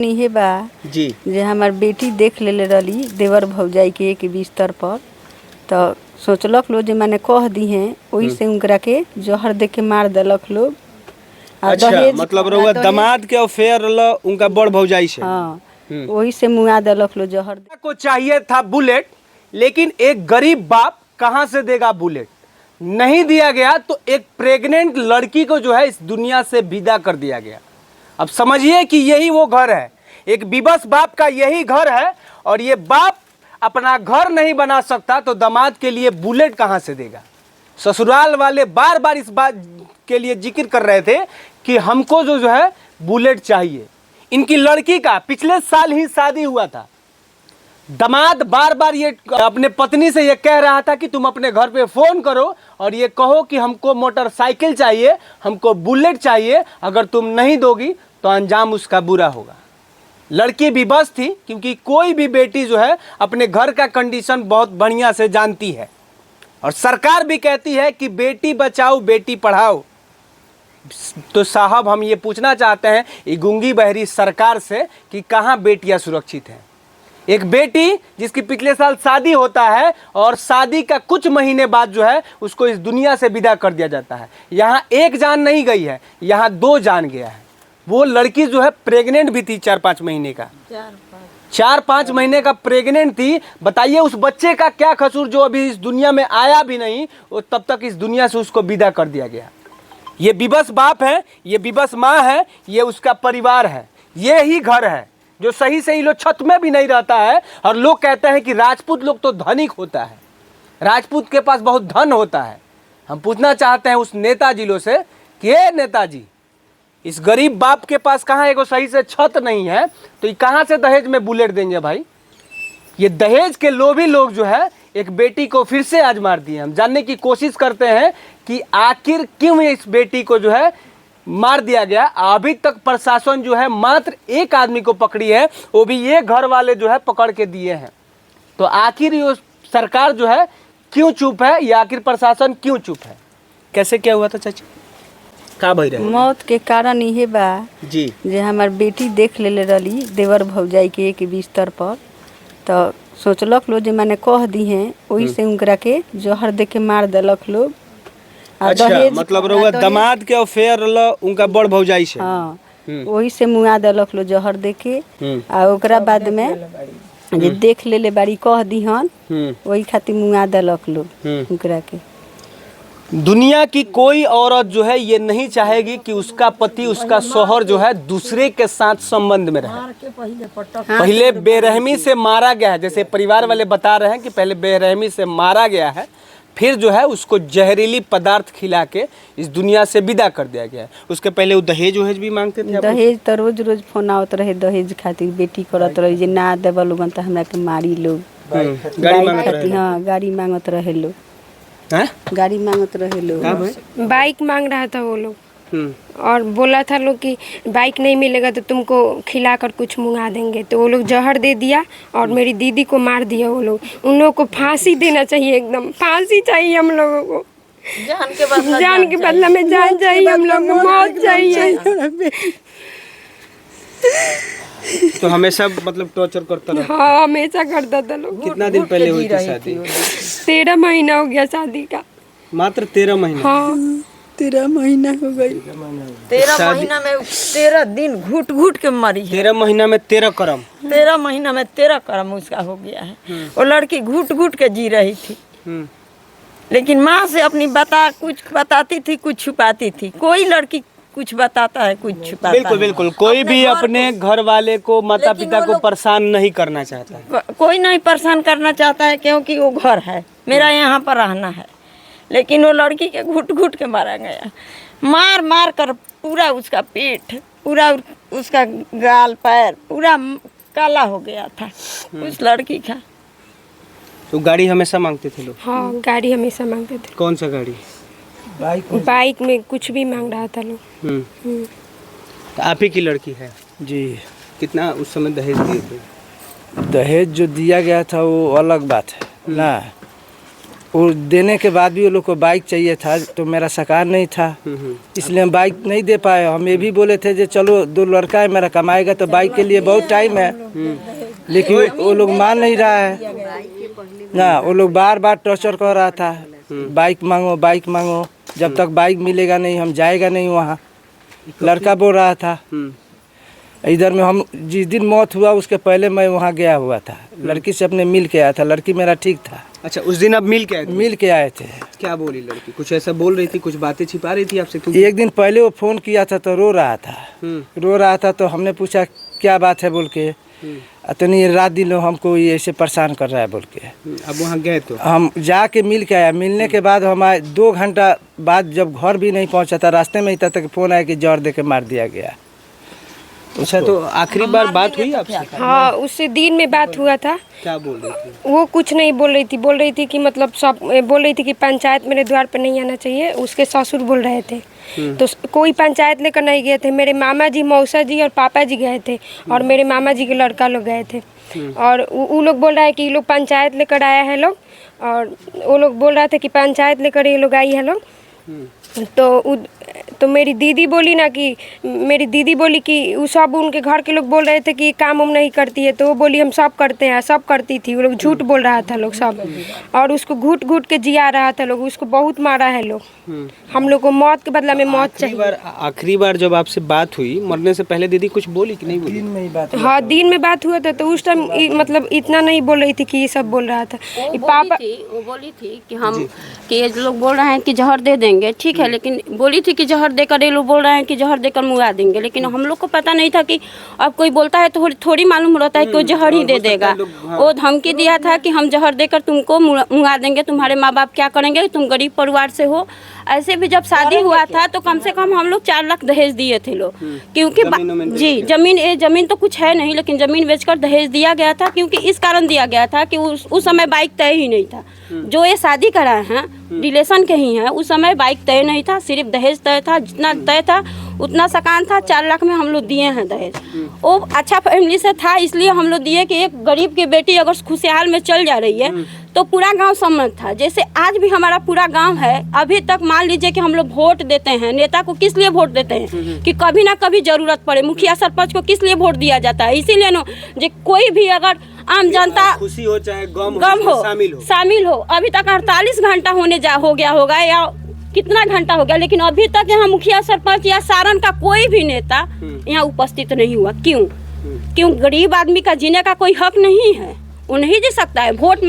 इहे बा जी जे हमार बेटी देख लेले रही देवर भौजाई के एक बिस्तर पर तो सोचलक लो जे माने कह दी हैं वही से उनकरा के जहर दे के मार देलक लोग। अच्छा मतलब रउआ दामाद के अफेयर ल उनका बड़ भौजाई से। हाँ वही से मुआ देलक लो जहर को चाहिए था बुलेट, लेकिन एक गरीब बाप कहां से देगा बुलेट। नहीं दिया गया तो एक प्रेग्नेंट लड़की को जो है इस दुनिया से विदा कर दिया गया। अब समझिए कि यही वो घर है, एक विवश बाप का यही घर है। और ये बाप अपना घर नहीं बना सकता तो दामाद के लिए बुलेट कहां से देगा। ससुराल वाले बार बार इस बात के लिए जिक्र कर रहे थे कि हमको जो है बुलेट चाहिए। इनकी लड़की का पिछले साल ही शादी हुआ था। दामाद बार बार ये अपने पत्नी से ये कह रहा था कि तुम अपने घर पे फोन करो और ये कहो कि हमको मोटरसाइकिल चाहिए, हमको बुलेट चाहिए, अगर तुम नहीं दोगी तो अंजाम उसका बुरा होगा। लड़की भी बस थी, क्योंकि कोई भी बेटी जो है अपने घर का कंडीशन बहुत बढ़िया से जानती है। और सरकार भी कहती है कि बेटी बचाओ बेटी पढ़ाओ। तो साहब हम ये पूछना चाहते हैं ये गूंगी बहरी सरकार से कि कहाँ बेटियां सुरक्षित हैं। एक बेटी जिसकी पिछले साल शादी होता है और शादी का कुछ महीने बाद जो है उसको इस दुनिया से विदा कर दिया जाता है। यहाँ एक जान नहीं गई है, यहाँ 2 जान गया है। वो लड़की जो है प्रेग्नेंट भी थी 4-5 महीने का, 4-5 महीने का प्रेग्नेंट थी। बताइए उस बच्चे का क्या कसूर जो अभी इस दुनिया में आया भी नहीं, वो तब तक इस दुनिया से उसको विदा कर दिया गया। ये विवश बाप है, ये विवश माँ है, ये उसका परिवार है, ये ही घर है जो सही से ही लोग छत में भी नहीं रहता है। और लोग कहते हैं कि राजपूत लोग तो धनिक होता है, राजपूत के पास बहुत धन होता है। हम पूछना चाहते हैं उस नेताजी लोग से कि ये नेताजी, इस गरीब बाप के पास कहाँ एगो सही से छत नहीं है तो ये कहाँ से दहेज में बुलेट देंगे भाई। ये दहेज के लोभी लोग जो है एक बेटी को फिर से आज मार दिए। हम जानने की कोशिश करते हैं कि आखिर क्यों इस बेटी को जो है मार दिया गया। अभी तक प्रशासन जो है मात्र एक आदमी को पकड़ी है, वो भी ये घर वाले जो है पकड़ के दिए हैं। तो आखिर ये सरकार जो है क्यों चुप है, या आखिर प्रशासन क्यों चुप है। कैसे क्या हुआ था चाची, का भई रहे? मौत के कारण इहे बा जी जे हमार बेटी देख लेले रही देवर भौजाई के एक बिस्तर पर तो सोचलक लो जे माने कह दी हैं वही से उनकरा के जहर दे के मार देलक लोग। अच्छा मतलब रउआ दामाद के अफेयर ल उनका बड़ भौजाई से। हाँ वही से मुआ देलक लो जहर दे के। आ ओकरा बाद में जे देख लेले बाड़ी कह दी हन वही खातिर मुआ देलक लोग उनकरा के। दुनिया की कोई औरत जो है ये नहीं चाहेगी कि उसका पति, उसका शौहर जो है दूसरे के साथ संबंध में रहे। पहले बेरहमी से मारा गया है, जैसे परिवार वाले बता रहे हैं कि पहले बेरहमी से मारा गया है, फिर जो है उसको जहरीली पदार्थ खिला के इस दुनिया से विदा कर दिया गया है। उसके पहले वो दहेज वहेज भी मांगते थे। दहेज तो रोज रोज फोन आवत रहे दहेज खातिर, बेटी करत रही जे ना देवल लोगन तो हमरा के मारी लोग। गाड़ी मांगत रहे। हाँ गाड़ी मांगत रहे लोग, गाड़ी मांगत रहे लोग, बाइक मांग रहा था वो लोग। और बोला था लोग कि बाइक नहीं मिलेगा तो तुमको खिलाकर कुछ मंगा देंगे। तो वो लोग जहर दे दिया और मेरी दीदी को मार दिया वो लोग। उन लोगों को फांसी देना चाहिए, एकदम फांसी चाहिए हम लोगों को। जान के बदला में जान चाहिए, हम लोग को मौत चाहिए। तो हमेशा मतलब टॉर्चर करता रहा। हाँ हमेशा करता था लोग। कितना दिन पहले हुई थी शादी? 13 महीना हो गया शादी का। मात्र 13 महीना? हाँ 13 महीना हो गई। 13 महीना में 13 दिन घुट घुट के मरी है। 13 महीना में 13 कर्म। 13 महीना में 13 कर्म उसका हो गया है। वो लड़की घुट घुट के जी रही थी, लेकिन माँ से अपनी कुछ बताती थी, कुछ छुपाती थी। कोई लड़की कुछ बताता है, कुछ छुपाता बिल्कुल बिल्कुल कोई भी अपने घर वाले को, माता पिता को परेशान नहीं करना चाहता है। कोई नहीं परेशान करना चाहता है, क्योंकि वो घर है, मेरा यहाँ पर रहना है। लेकिन वो लड़की के घुट घुट के मारा गया, मार मार कर पूरा उसका पेट, पूरा उसका गाल पैर पूरा काला हो गया था उस लड़की का। तो गाड़ी हमेशा मांगते थे लोग? हाँ गाड़ी हमेशा मांगते थे। कौन सा गाड़ी? बाइक में कुछ भी मांग रहा था लोग। तो आप ही की लड़की है जी। कितना उस समय दहेज दिए थे? दहेज जो दिया गया था वो अलग बात है ना, वो देने के बाद भी वो लोग को बाइक चाहिए था, तो मेरा सरकार नहीं था, इसलिए हम बाइक नहीं दे पाए। हम ये भी बोले थे जो चलो 2 लड़का है मेरा, कमाएगा तो बाइक के लिए बहुत टाइम है, लेकिन वो लोग मान नहीं रहा है ना। वो लोग बार बार टॉर्चर कर रहा था, बाइक मांगो बाइक मांगो, जब तक बाइक मिलेगा नहीं हम जाएगा नहीं वहाँ। लड़का बोल रहा था। इधर में हम जिस दिन मौत हुआ उसके पहले मैं वहाँ गया हुआ था, लड़की से अपने मिल के आया था, लड़की मेरा ठीक था। अच्छा, उस दिन आप मिल के आए थे? मिल के आए थे। क्या बोली लड़की? कुछ ऐसा बोल रही थी, कुछ बातें छिपा रही थी आपसे? एक दिन पहले वो फोन किया था तो रो रहा था, तो हमने पूछा क्या बात है बोल के, इतनी रात दिन हमको ये ऐसे परेशान कर रहा है बोल के। अब वहाँ गए तो हम जाके मिल के आया। मिलने के बाद हम आए 2 घंटा बाद, जब घर भी नहीं पहुँचा था, रास्ते में ही तक फ़ोन आया कि जहर दे के मार दिया गया। अच्छा, तो आखिरी बार बात हुई आपसे? हाँ, उससे दिन में बात हुआ था। क्या बोल रही थी वो? कुछ नहीं बोल रही थी कि मतलब सब बोल रही थी कि पंचायत मेरे द्वार पर नहीं आना चाहिए। उसके ससुर बोल रहे थे, तो कोई पंचायत लेकर नहीं गए थे। मेरे मामा जी, मौसा जी और पापा जी गए थे, और मेरे मामा जी के लड़का लोग गए थे। और वो लोग बोल रहा है कि ये लोग पंचायत लेकर आया है लोग, और वो लोग बोल रहा था कि पंचायत लेकर ये लोग आई है लोग। तो मेरी दीदी बोली ना कि वो सब उनके घर के लोग बोल रहे थे कि काम उम नहीं करती है, तो वो बोली हम सब करते हैं, सब करती थी। वो लोग झूठ बोल रहा था लोग सब, और उसको घूट घूट के जिया रहा था लोग, उसको बहुत मारा है लोग। हम लोग को मौत के बदला में मौत चाहिए। आखिरी बार जब आपसे बात हुई, मरने से पहले दीदी कुछ बोली कि नहीं बोली? दिन में ही बात। हाँ, दिन में बात हुआ था, तो उस टाइम मतलब इतना नहीं बोल रही थी कि ये सब बोल रहा था। पापा वो बोली थी कि ये लोग बोल रहे हैं कि जहर दे देंगे, ठीक है, लेकिन बोली थी कि जहर देकर, ये लोग बोल रहे हैं कि जहर देकर मुआ देंगे, लेकिन हम लोग को पता नहीं था कि अब कोई बोलता है तो थोड़ी मालूम रहता है कि वो जहर ही दे देगा। वो धमकी दिया था कि हम जहर देकर तुमको मुआ देंगे, तुम्हारे माँ बाप क्या करेंगे, तुम गरीब परिवार से हो। ऐसे भी जब शादी हुआ था तो कम से कम हम लोग 4 लाख दहेज दिए थे लोग, क्योंकि जी जमीन तो कुछ है नहीं, लेकिन जमीन बेचकर दहेज दिया गया था। क्योंकि इस कारण दिया गया था कि उस समय बाइक तय ही नहीं था। जो ये शादी कराए हैं रिलेशन के ही हैं, उस समय बाइक तय नहीं था, सिर्फ दहेज तय था। जितना तय था उतना सकान था, 4 लाख में हम लोग दिए हैं दहेज। वो अच्छा फैमिली से था, इसलिए हम लोग दिए कि एक गरीब की बेटी अगर खुशहाल में चल जा रही है तो पूरा गांव सम्मत था। जैसे आज भी हमारा पूरा गांव है, अभी तक मान लीजिए कि हम लोग वोट देते हैं, नेता को किस लिए वोट देते हैं कि कभी ना कभी जरूरत पड़े। मुखिया सरपंच को किस लिए वोट दिया जाता है? इसीलिए ना, जो कोई भी अगर आम जनता खुशी हो चाहे गम हो शामिल हो। अभी तक 48 घंटा हो गया होगा या कितना घंटा हो गया, लेकिन अभी तक यहाँ मुखिया सरपंच या सारण का कोई भी नेता यहाँ उपस्थित नहीं हुआ। क्यों? गरीब आदमी का जीने का कोई हक नहीं है? वो नहीं जी सकता है। वोट